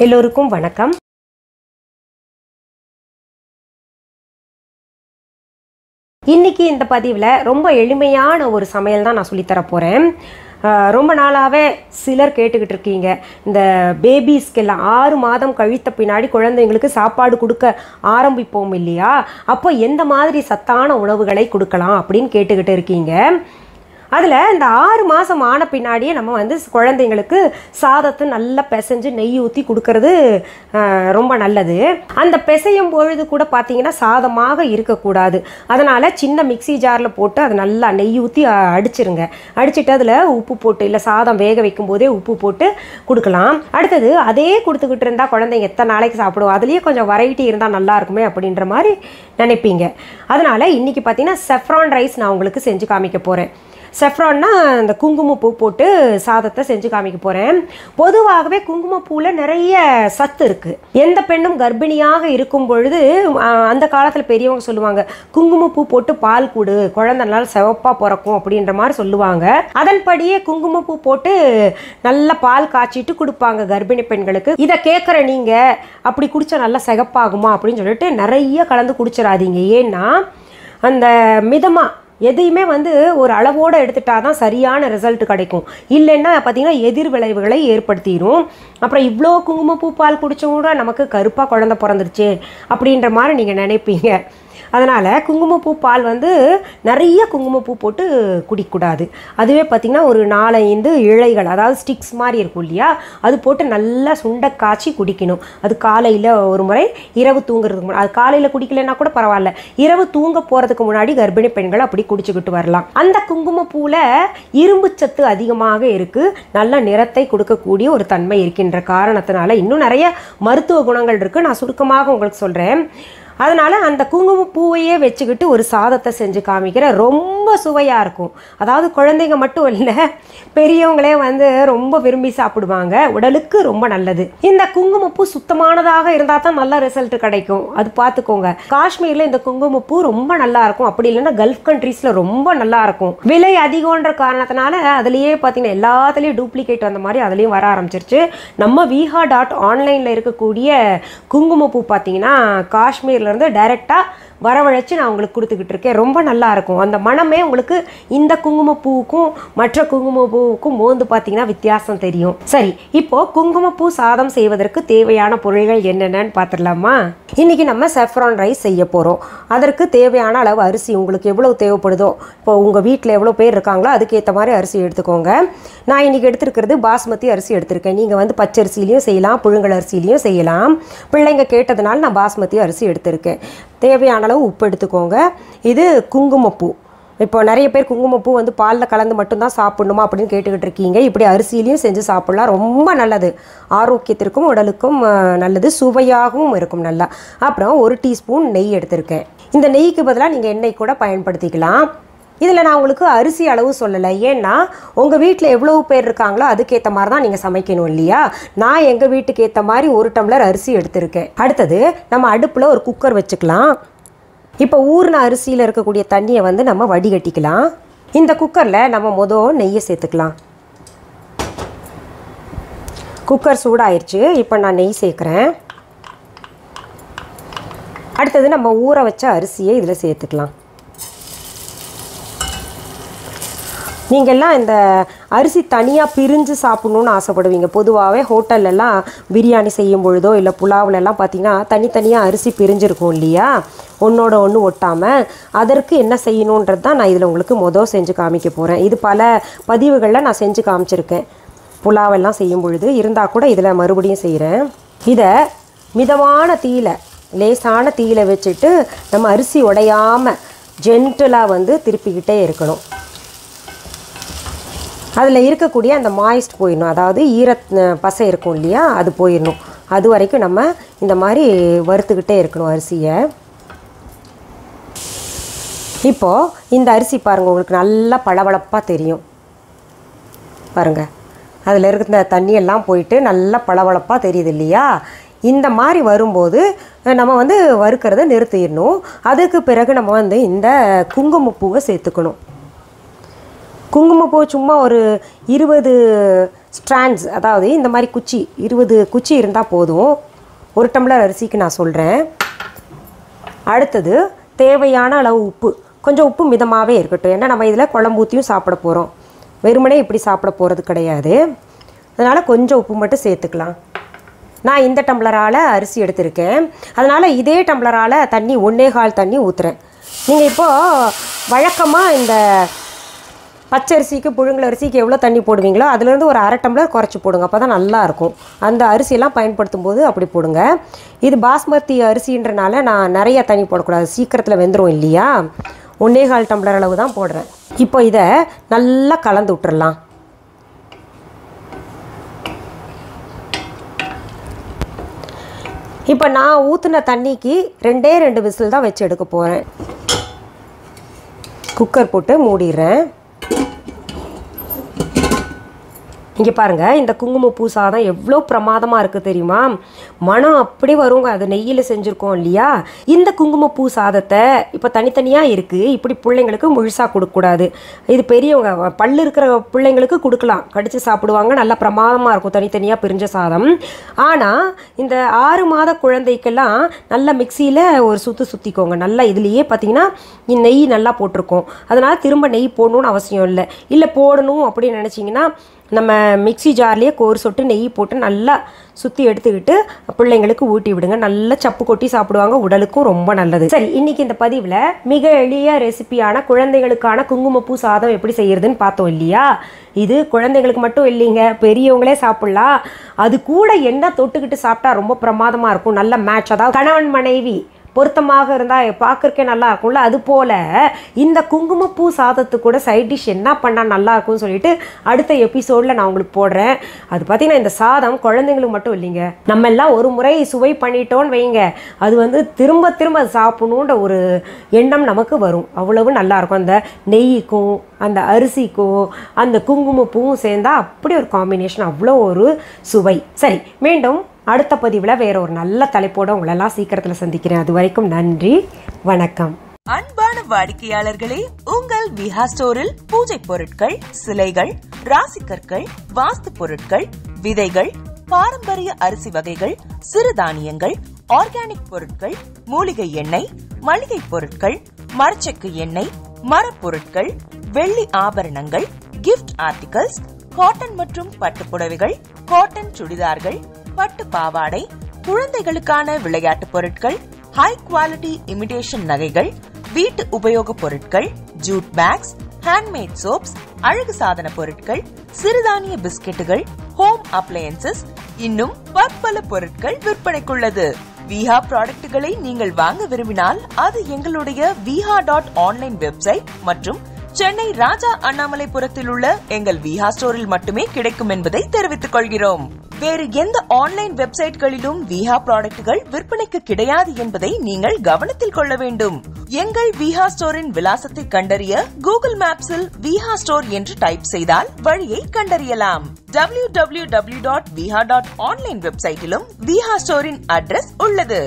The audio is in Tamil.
எல்லோருக்கும் வணக்கம். இன்னைக்கு இந்த பதிவில் ரொம்ப எளிமையான ஒரு சமையல் தான் நான் சொல்லித்தர போகிறேன். ரொம்ப நாளாகவே சிலர் கேட்டுக்கிட்டு இருக்கீங்க, இந்த பேபிஸ்க்கெல்லாம் 6 மாதம் கழித்த பின்னாடி குழந்தைங்களுக்கு சாப்பாடு கொடுக்க ஆரம்பிப்போம் இல்லையா, அப்போ எந்த மாதிரி சத்தான உணவுகளை கொடுக்கலாம் அப்படின்னு கேட்டுக்கிட்டு இருக்கீங்க. அதில் இந்த 6 மாதம் ஆன பின்னாடியே நம்ம குழந்தைங்களுக்கு சாதத்தை நல்லா பிசைஞ்சு நெய் ஊற்றி கொடுக்கறது ரொம்ப நல்லது. அந்த பிசையும் பொழுது கூட பார்த்தீங்கன்னா சாதமாக இருக்கக்கூடாது. அதனால் சின்ன மிக்சி ஜாரில் போட்டு அதை நல்லா நெய் ஊற்றி அடிச்சிருங்க. அடிச்சுட்டு அதில் உப்பு போட்டு, இல்லை சாதம் வேக வைக்கும் போதே உப்பு போட்டு கொடுக்கலாம். அடுத்தது அதே கொடுத்துக்கிட்டு இருந்தால் குழந்தைங்க எத்தனை நாளைக்கு சாப்பிடுவோம், அதுலேயே கொஞ்சம் வெரைட்டி இருந்தால் நல்லா இருக்குமே அப்படின்ற மாதிரி நினைப்பீங்க. அதனால் இன்றைக்கி பார்த்தீங்கன்னா செஃப்ரான் ரைஸ் நான் உங்களுக்கு செஞ்சு காமிக்க போகிறேன். செஃப்ரான்னா இந்த குங்குமப்பூ போட்டு சாதத்தை செஞ்சு காமிக்க போகிறேன். பொதுவாகவே குங்குமப்பூவில் நிறைய சத்து இருக்குது. எந்த பெண்ணும் கர்ப்பிணியாக இருக்கும் பொழுது அந்த காலத்தில் பெரியவங்க சொல்லுவாங்க, குங்குமப்பூ போட்டு பால் கொடு, குழந்தை நல்லா சிவப்பாக பிறக்கும் அப்படின்ற மாதிரி சொல்லுவாங்க. அதன்படியே குங்குமப்பூ போட்டு நல்லா பால் காய்ச்சிட்டு கொடுப்பாங்க கர்ப்பிணி பெண்களுக்கு. இதை கேட்குற நீங்கள் அப்படி குடித்தா நல்லா சிகப்பாகுமா அப்படின்னு சொல்லிட்டு நிறைய கலந்து குடிச்சிடாதீங்க. ஏன்னா அந்த மிதமாக எதையுமே ஒரு அளவோடு எடுத்துட்டா தான் சரியான ரிசல்ட் கிடைக்கும். இல்லைன்னா பார்த்தீங்கன்னா எதிர் விளைவுகளை ஏற்படுத்திடும். அப்புறம் இவ்வளோ குங்குமப்பூ பால் குடித்தவங்க கூட நமக்கு கருப்பாக குழந்தை பிறந்துருச்சு அப்படின்ற மாதிரி நீங்கள் நினைப்பீங்க. அதனால் குங்குமப்பூ பால் நிறைய குங்குமப்பூ போட்டு குடிக்கக்கூடாது. அதுவே பார்த்திங்கன்னா ஒரு 4-5 இழைகள், அதாவது ஸ்டிக்ஸ் மாதிரி இருக்கும் இல்லையா, அது போட்டு நல்லா சுண்டை காய்ச்சி குடிக்கணும். அது காலையில் ஒரு முறை, இரவு தூங்குறதுக்கு முன்னாடி. அது காலையில் குடிக்கலைன்னா கூட பரவாயில்ல, இரவு தூங்க போகிறதுக்கு முன்னாடி கர்ப்பிணி பெண்கள் அப்படி குடிச்சுக்கிட்டு வரலாம். அந்த குங்குமப்பூவில் இரும்பு சத்து அதிகமாக இருக்குது. நல்ல நிறத்தை கொடுக்கக்கூடிய ஒரு தன்மை இருக்கின்ற காரணத்தினால இன்னும் நிறைய மருத்துவ குணங்கள் இருக்குது. நான் சுருக்கமாக உங்களுக்கு சொல்கிறேன். அதனால் அந்த குங்குமப்பூவையே வச்சுக்கிட்டு ஒரு சாதத்தை செஞ்சு காமிக்கிற ரொம்ப சுவையாக இருக்கும். அதாவது குழந்தைங்க மட்டும் இல்லை, பெரியவங்களே ரொம்ப விரும்பி சாப்பிடுவாங்க. உடலுக்கு ரொம்ப நல்லது. இந்த குங்குமப்பூ சுத்தமானதாக இருந்தால் தான் நல்ல ரிசல்ட் கிடைக்கும். அது பார்த்துக்கோங்க. காஷ்மீரில் இந்த குங்குமப்பூ ரொம்ப நல்லா இருக்கும். அப்படி இல்லைன்னா கல்ஃப் கண்ட்ரீஸில் ரொம்ப நல்லா இருக்கும். விலை அதிகம்ன்ற காரணத்தினால அதுலேயே பார்த்தீங்கன்னா எல்லாத்துலேயும் டூப்ளிகேட் வந்த மாதிரி அதுலேயும் வர ஆரம்பிச்சிருச்சு. நம்ம viha.online இருக்கக்கூடிய குங்குமப்பூ பார்த்தீங்கன்னா காஷ்மீர் டைரெக்டாக வரவழைச்சு நான் உங்களுக்கு கொடுத்துக்கிட்டு இருக்கேன். ரொம்ப நல்லா இருக்கும். அந்த மனமே உங்களுக்கு இந்த குங்குமப்பூவுக்கும் மற்ற குங்குமப்பூவுக்கும் மோந்து பார்த்தீங்கன்னா வித்தியாசம் தெரியும். சரி, இப்போ குங்குமப்பூ சாதம் செய்வதற்கு தேவையான பொருள்கள் என்னென்னு பார்த்துடலாமா? இன்னைக்கு நம்ம செஃப்ரான் ரைஸ் செய்ய போகிறோம். அதற்கு தேவையான அளவு அரிசி உங்களுக்கு எவ்வளோ தேவைப்படுதோ, இப்போ உங்கள் வீட்டில் எவ்வளோ பேர் இருக்காங்களோ அதுக்கேற்ற மாதிரி அரிசி எடுத்துக்கோங்க. நான் இன்றைக்கி எடுத்துருக்கிறது பாஸ்மதி அரிசி எடுத்திருக்கேன். நீங்கள் பச்சரிசிலையும் செய்யலாம், புழுங்கல் அரிசிலையும் செய்யலாம். பிள்ளைங்க கேட்டதுனால நான் பாஸ்மதி அரிசி எடுத்திருக்கேன். தேவையான அளவு உப்பு எடுத்துக்கோங்க. இது குங்குமப்பூ. இப்போ நிறைய பேர் குங்குமப்பூ பாலில் கலந்து மட்டும்தான் சாப்பிடணுமா அப்படின்னு கேட்டுக்கிட்டு இருக்கீங்க. இப்படி அரிசியிலையும் செஞ்சு சாப்பிட்லாம். ரொம்ப நல்லது, ஆரோக்கியத்திற்கும் உடலுக்கும் நல்லது, சுவையாகவும் இருக்கும் நல்லா. அப்புறம் 1 டீஸ்பூன் நெய் எடுத்திருக்கேன். இந்த நெய்க்கு பதிலாக நீங்கள் எண்ணெய் கூட பயன்படுத்திக்கலாம். இதில் நான் உங்களுக்கு அரிசி அளவு சொல்லலை. ஏன்னா உங்கள் வீட்டில் எவ்வளோ பேர் இருக்காங்களோ அதுக்கேற்ற மாதிரி தான் நீங்கள் சமைக்கணும் இல்லையா. நான் எங்கள் வீட்டுக்கு ஏற்ற மாதிரி 1 டம்ளர் அரிசி எடுத்திருக்கேன். அடுத்தது நம்ம அடுப்பில் ஒரு குக்கர் வச்சுக்கலாம். இப்போ ஊறின அரிசியில் இருக்கக்கூடிய தண்ணியை நம்ம வடிகட்டிக்கலாம். இந்த குக்கரில் நம்ம நெய்யை சேர்த்துக்கலாம். குக்கர் சூடாயிருச்சு. இப்போ நான் நெய் சேர்க்குறேன். அடுத்தது நம்ம ஊற வச்ச அரிசியை இதில் சேர்த்துக்கலாம். நீங்கள்லாம் இந்த அரிசி தனியாக பிரிஞ்சு சாப்பிட்ணுன்னு ஆசைப்படுவீங்க. பொதுவாகவே ஹோட்டல்லலாம் பிரியாணி செய்யும் பொழுதோ இல்லை புலாவிலெல்லாம் பார்த்திங்கன்னா தனித்தனியாக அரிசி பிரிஞ்சிருக்கும் இல்லையா, ஒன்றோட ஒன்று ஒட்டாமல். அதற்கு என்ன செய்யணுன்றது தான் நான் இதில் உங்களுக்கு செஞ்சு காமிக்க போகிறேன். இது பல பதிவுகளில் நான் செஞ்சு காமிச்சிருக்கேன் புலாவெல்லாம் செய்யும் பொழுது. இருந்தால் கூட இதில் மறுபடியும் செய்கிறேன். இதை மிதமான தீயில, லேசான தீயில வச்சுட்டு நம்ம அரிசி உடையாமல் ஜென்டலாக திருப்பிக்கிட்டே இருக்கணும். அதில் இருக்கக்கூடிய அந்த மாய்ஸ்ட் போயிடணும், அதாவது பசை இருக்கும் இல்லையா, அது போயிடணும். அது வரைக்கும் நம்ம இந்த மாதிரி வறுத்துக்கிட்டே இருக்கணும் அரிசியை. இப்போது இந்த அரிசி பாருங்கள், உங்களுக்கு நல்லா பளபளப்பாக தெரியும் பாருங்கள். அதில் இருக்கிற தண்ணியெல்லாம் போயிட்டு நல்லா பளபளப்பாக தெரியுது இல்லையா. இந்த மாதிரி வரும்போது நம்ம வறுக்கிறத நிறுத்திடணும். அதுக்கு பிறகு நம்ம இந்த குங்குமப்பூவை சேர்த்துக்கணும். குங்குமப்பூ சும்மா ஒரு 20 ஸ்ட்ராண்ட்ஸ், அதாவது இந்த மாதிரி குச்சி 20 குச்சி இருந்தால் போதும். 1 டம்ளர் அரிசிக்கு நான் சொல்கிறேன். அடுத்தது தேவையான அளவு உப்பு. கொஞ்சம் உப்பு மிதமாகவே இருக்கட்டும், ஏன்னா நம்ம இதில் குழம்பு ஊற்றியும் சாப்பிட போகிறோம், வெறுமனே இப்படி சாப்பிட போகிறது கிடையாது. அதனால் கொஞ்சம் உப்பு மட்டும் சேர்த்துக்கலாம். நான் இந்த டம்ளரால் அரிசி எடுத்திருக்கேன், அதனால் இதே டம்ளரால் தண்ணி 1.25 தண்ணி ஊற்றுறேன். நீங்கள் இப்போது வழக்கமாக இந்த பச்சரிசிக்கு புழுங்கல் அரிசிக்கு எவ்வளோ தண்ணி போடுவீங்களோ அதுலேருந்து ஒரு 1/2 டம்ளர் குறைச்சி போடுங்க, அப்போ தான் நல்லாயிருக்கும். அந்த அரிசியெல்லாம் பயன்படுத்தும் போது அப்படி போடுங்க. இது பாஸ்மதி அரிசின்றனால நான் நிறையா தண்ணி போடக்கூடாது, சீக்கிரத்தில் வெந்துடும் இல்லையா. 1.25 டம்ளர் அளவு தான் போடுறேன். இப்போ இதை நல்லா கலந்து விட்டுறலாம். இப்போ நான் ஊற்றின தண்ணிக்கு 2 விசில் தான் வச்சு எடுக்க போகிறேன். குக்கர் போட்டு மூடிடுறேன். இங்கே பாருங்கள், இந்த குங்குமப்பூ சாதம் எவ்வளோ பிரமாதமாக இருக்குது தெரியுமா. மனம் அப்படி வருங்க, அது நெய்யில் செஞ்சுருக்கோம் இல்லையா. இந்த குங்குமப்பூ சாதத்தை இப்போ தனித்தனியாக இருக்குது, இப்படி பிள்ளைங்களுக்கு முழுசாக கொடுக்கக்கூடாது. இது பெரியவங்க பல்லு இருக்கிற பிள்ளைங்களுக்கு கொடுக்கலாம், கடித்து சாப்பிடுவாங்க, நல்லா பிரமாதமாக இருக்கும் தனித்தனியாக பிரிஞ்ச சாதம். ஆனால் இந்த 6 மாத குழந்தைக்கெல்லாம் நல்லா மிக்சியில் ஒரு சுற்றிக்கோங்க. நல்லா இதுலேயே பார்த்தீங்கன்னா நெய் நல்லா போட்டிருக்கோம், அதனால் திரும்ப நெய் போடணுன்னு அவசியம் இல்லை போடணும் அப்படின்னு நினச்சிங்கன்னா நம்ம மிக்சி ஜார்லேயே ஒரு சொட்டு நெய் போட்டு நல்லா சுற்றி எடுத்துக்கிட்டு பிள்ளைங்களுக்கு ஊட்டி விடுங்க. நல்லா சப்பு கொட்டி சாப்பிடுவாங்க, உடலுக்கும் ரொம்ப நல்லது. சரி, இன்றைக்கி இந்த பதிவில் மிக எளிய ரெசிபியான குழந்தைகளுக்கான குங்குமப்பூ சாதம் எப்படி செய்யறதுன்னு பார்த்தோம் இல்லையா. இது குழந்தைங்களுக்கு மட்டும் இல்லைங்க, பெரியவங்களே சாப்பிட்லாம். அது கூட என்ன தொட்டுக்கிட்டு சாப்பிட்டா ரொம்ப பிரமாதமாக இருக்கும், நல்ல மேட்ச். அதாவது கணவன் மனைவி பொருத்தமாக இருந்தால் பார்க்குறக்கே நல்லா இருக்கும்ல, அது போல் இந்த குங்குமப்பூ சாதத்து கூட சைட் டிஷ் என்ன பண்ணால் நல்லாயிருக்கும்னு சொல்லிட்டு அடுத்த எபிசோடில் நான் உங்களுக்கு போடுறேன். அது பார்த்திங்கன்னா இந்த சாதம் குழந்தைங்களுக்கு மட்டும் இல்லைங்க, நம்ம எல்லாம் ஒரு முறை சுவை பண்ணிட்டோன்னு வைங்க, அது திரும்ப திரும்ப சாப்பிடணுன்ற ஒரு எண்ணம் நமக்கு வரும். அவ்வளவு நல்லாயிருக்கும். அந்த நெய்க்கும் அந்த அரிசிக்கும் அந்த குங்குமப்பூவும் சேர்ந்தால் அப்படி ஒரு காம்பினேஷன், அவ்வளோ ஒரு சுவை. சரி, மீண்டும் அடுத்த பதிவில் வேற ஒரு நல்ல தலைப்போட உங்களெல்லாம் சீக்கிரத்தில் சந்திக்கிறேன். அது வரைக்கும் நன்றி, வணக்கம். அன்பான வாடிக்கையாளர்களே, உங்கள் விஹா ஸ்டோரில் பூஜை பொருட்கள், சிலைகள், ராசிக்கற்கள், வாஸ்து பொருட்கள், விதைகள், பாரம்பரிய அரிசி வகைகள், சிறுதானியங்கள், ஆர்கானிக் பொருட்கள், மூலிகை எண்ணெய், மளிகை பொருட்கள், மரச்செக்கு எண்ணெய், மரப்பொருட்கள், வெள்ளி ஆபரணங்கள், கிஃப்ட் ஆர்டிகல்ஸ், காட்டன் மற்றும் பட்டு புடவைகள், காட்டன் சுடிதார்கள், பட்டு பாவாடை, குழந்தைகளுக்கான விளையாட்டு பொருட்கள், ஹை குவாலிட்டி இமிடேஷன் நகைகள், வீட்டு உபயோக பொருட்கள், ஜூட் பேக்ஸ், ஹேண்ட்மேட் சோப்ஸ், அழகு சாதன பொருட்கள், சிறுதானிய பிஸ்கெட்டுகள், ஹோம் அப்ளையன்சஸ், இன்னும் பற்பல பொருட்கள் விற்பனைக்குள்ளது. விஹா ப்ராடக்ட்களை நீங்கள் வாங்க விரும்பினால் அது எங்களுடைய viha.online வெப்சைட் மற்றும் சென்னை ராஜா அண்ணாமலைபுரத்தில் உள்ள எங்கள் விஹா ஸ்டோரில் மட்டுமே கிடைக்கும் என்பதை தெரிவித்துக் கொள்கிறோம். வேறு எந்த ஆன்லைன் வெப்சைட்களிலும் விஹா ப்ராடக்ட்கள் விற்பனைக்கு கிடையாது என்பதை நீங்கள் கவனத்தில் கொள்ள வேண்டும். எங்கள் விஹா ஸ்டோரின் விலாசத்தை கண்டறிய கூகுள் மேப்ஸில் விஹா ஸ்டோர் என்று டைப் செய்தால் வழியை கண்டறியலாம். www.viha.online வெப்சைட்டிலும் விஹா ஸ்டோரின் அட்ரஸ் உள்ளது.